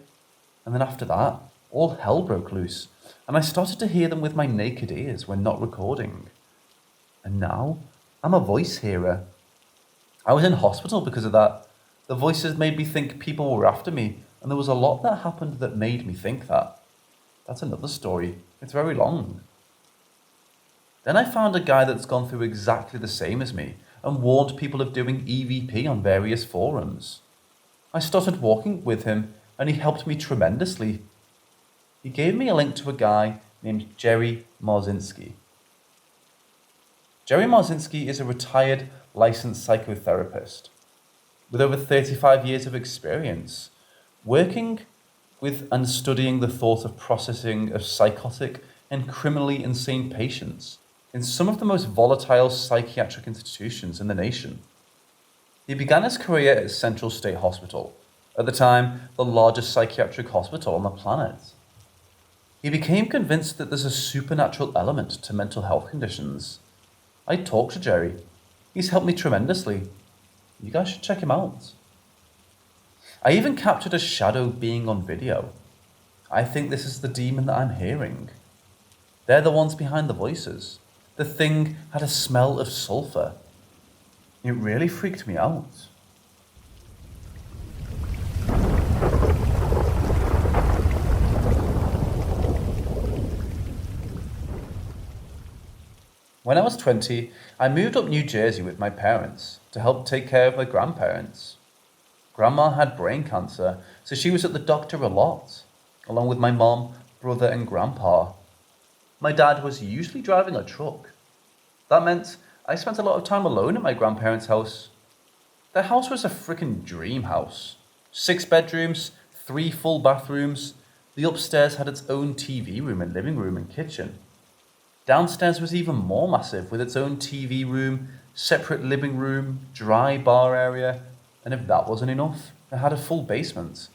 And then after that, all hell broke loose. And I started to hear them with my naked ears when not recording. And now, I'm a voice hearer. I was in hospital because of that. The voices made me think people were after me, and there was a lot that happened that made me think that. That's another story. It's very long. Then I found a guy that's gone through exactly the same as me, and warned people of doing EVP on various forums. I started walking with him, and he helped me tremendously. He gave me a link to a guy named Jerry Marzinski. Jerry Marzinski is a retired licensed psychotherapist with over 35 years of experience working with and studying the thought of processing of psychotic and criminally insane patients in some of the most volatile psychiatric institutions in the nation. He began his career at Central State Hospital, at the time the largest psychiatric hospital on the planet. He became convinced that there's a supernatural element to mental health conditions. I talked to Jerry. He's helped me tremendously. You guys should check him out. I even captured a shadow being on video. I think this is the demon that I'm hearing. They're the ones behind the voices. The thing had a smell of sulfur. It really freaked me out. When I was 20, I moved up New Jersey with my parents to help take care of my grandparents. Grandma had brain cancer, so she was at the doctor a lot, along with my mom, brother and grandpa. My dad was usually driving a truck. That meant I spent a lot of time alone at my grandparents' house. Their house was a freaking dream house. 6 bedrooms, 3 full bathrooms. The upstairs had its own TV room and living room and kitchen. Downstairs was even more massive with its own TV room, separate living room, dry bar area, and if that wasn't enough, it had a full basement.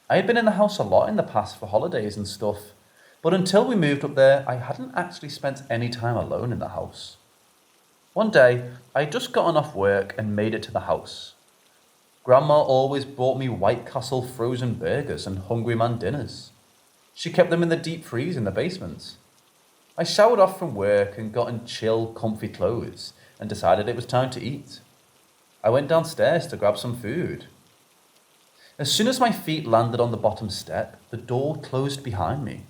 I had been in the house a lot in the past for holidays and stuff, but until we moved up there, I hadn't actually spent any time alone in the house. One day, I had just gotten off work and made it to the house. Grandma always brought me White Castle frozen burgers and Hungry Man dinners. She kept them in the deep freeze in the basement. I showered off from work and got in chill, comfy clothes and decided it was time to eat. I went downstairs to grab some food. As soon as my feet landed on the bottom step, the door closed behind me.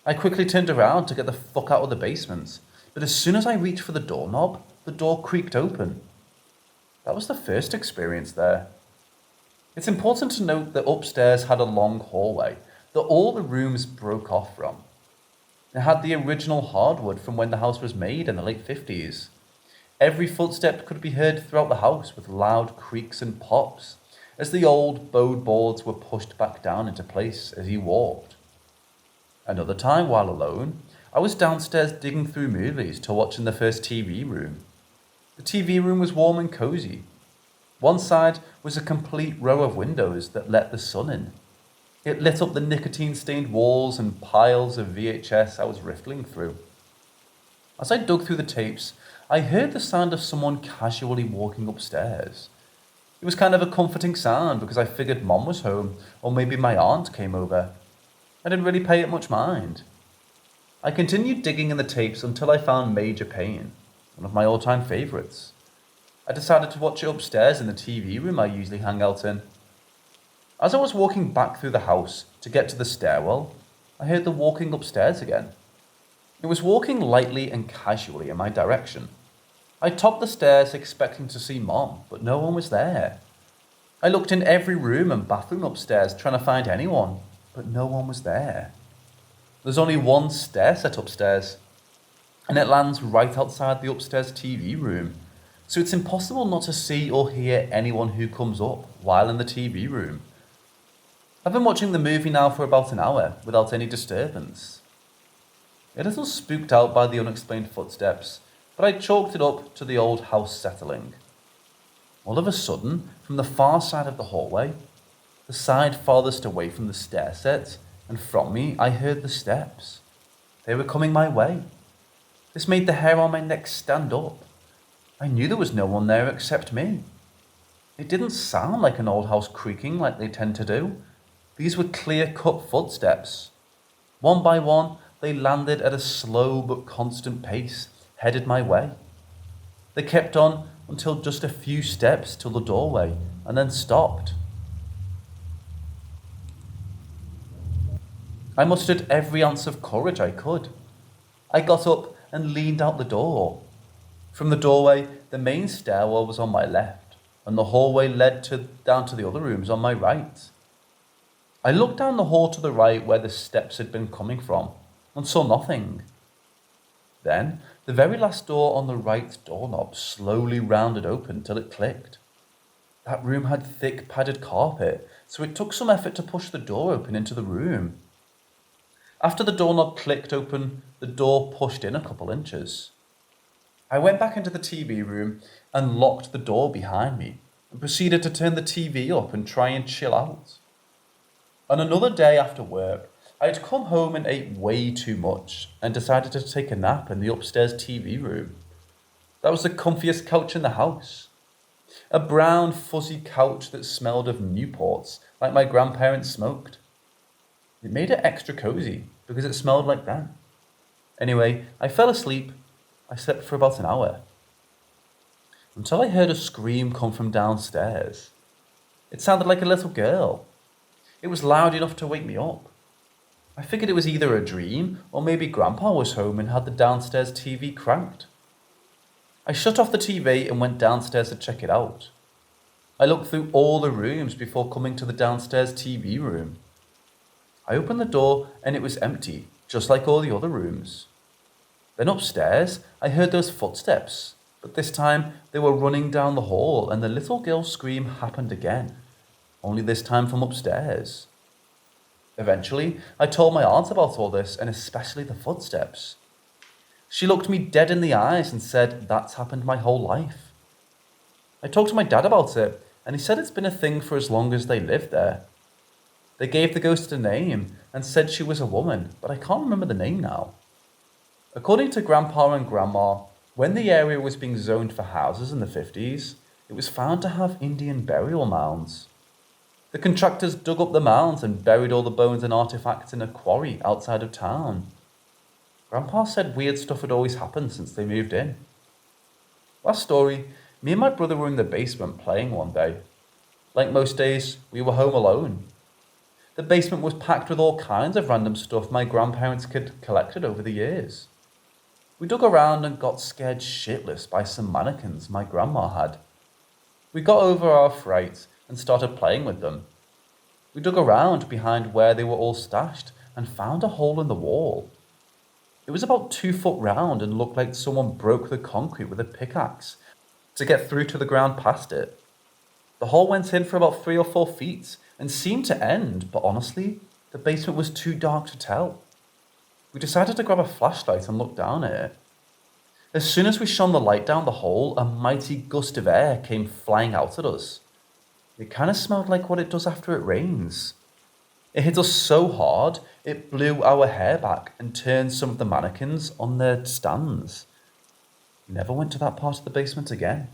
I quickly turned around to get the fuck out of the basement, but as soon as I reached for the doorknob, the door creaked open. That was the first experience there. It's important to note that upstairs had a long hallway that all the rooms broke off from. It had the original hardwood from when the house was made in the late 50s. Every footstep could be heard throughout the house with loud creaks and pops as the old bowed boards were pushed back down into place as you walked. Another time, while alone, I was downstairs digging through movies to watch in the first TV room. The TV room was warm and cozy. One side was a complete row of windows that let the sun in. It lit up the nicotine-stained walls and piles of VHS I was riffling through. As I dug through the tapes, I heard the sound of someone casually walking upstairs. It was kind of a comforting sound because I figured Mom was home or maybe my aunt came over. I didn't really pay it much mind. I continued digging in the tapes until I found Major Payne, one of my all-time favourites. I decided to watch it upstairs in the TV room I usually hang out in. As I was walking back through the house to get to the stairwell, I heard the walking upstairs again. It was walking lightly and casually in my direction. I topped the stairs expecting to see Mom, but no one was there. I looked in every room and bathroom upstairs trying to find anyone, but no one was there. There's only one stair set upstairs, and it lands right outside the upstairs TV room, so it's impossible not to see or hear anyone who comes up while in the TV room. I've been watching the movie now for about an hour without any disturbance. A little spooked out by the unexplained footsteps, but I chalked it up to the old house settling. All of a sudden, from the far side of the hallway, the side farthest away from the stair set, and from me, I heard the steps. They were coming my way. This made the hair on my neck stand up. I knew there was no one there except me. It didn't sound like an old house creaking like they tend to do. These were clear-cut footsteps. One by one, they landed at a slow but constant pace, headed my way. They kept on until just a few steps till the doorway, and then stopped. I mustered every ounce of courage I could. I got up and leaned out the door. From the doorway, the main stairwell was on my left, and the hallway led down to the other rooms on my right. I looked down the hall to the right where the steps had been coming from, and saw nothing. Then, the very last door on the right doorknob slowly rounded open till it clicked. That room had thick padded carpet, so it took some effort to push the door open into the room. After the doorknob clicked open, the door pushed in a couple inches. I went back into the TV room and locked the door behind me and proceeded to turn the TV up and try and chill out. On another day after work, I had come home and ate way too much and decided to take a nap in the upstairs TV room. That was the comfiest couch in the house. A brown, fuzzy couch that smelled of Newports like my grandparents smoked. It made it extra cozy because it smelled like them. Anyway, I fell asleep. I slept for about an hour. Until I heard a scream come from downstairs. It sounded like a little girl. It was loud enough to wake me up. I figured it was either a dream or maybe Grandpa was home and had the downstairs TV cranked. I shut off the TV and went downstairs to check it out. I looked through all the rooms before coming to the downstairs TV room. I opened the door and it was empty, just like all the other rooms. Then upstairs, I heard those footsteps, but this time they were running down the hall and the little girl's scream happened again, only this time from upstairs. Eventually, I told my aunt about all this and especially the footsteps. She looked me dead in the eyes and said that's happened my whole life. I talked to my dad about it and he said it's been a thing for as long as they lived there. They gave the ghost a name and said she was a woman, but I can't remember the name now. According to Grandpa and Grandma, when the area was being zoned for houses in the 50s, it was found to have Indian burial mounds. The contractors dug up the mounds and buried all the bones and artifacts in a quarry outside of town. Grandpa said weird stuff had always happened since they moved in. Last story, me and my brother were in the basement playing one day. Like most days, we were home alone. The basement was packed with all kinds of random stuff my grandparents had collected over the years. We dug around and got scared shitless by some mannequins my grandma had. We got over our fright and started playing with them. We dug around behind where they were all stashed and found a hole in the wall. It was about 2 foot round and looked like someone broke the concrete with a pickaxe to get through to the ground past it. The hole went in for about 3 or 4 feet and seemed to end, but honestly, the basement was too dark to tell. We decided to grab a flashlight and look down at it. As soon as we shone the light down the hole, a mighty gust of air came flying out at us. It kind of smelled like what it does after it rains. It hit us so hard, it blew our hair back and turned some of the mannequins on their stands. We never went to that part of the basement again.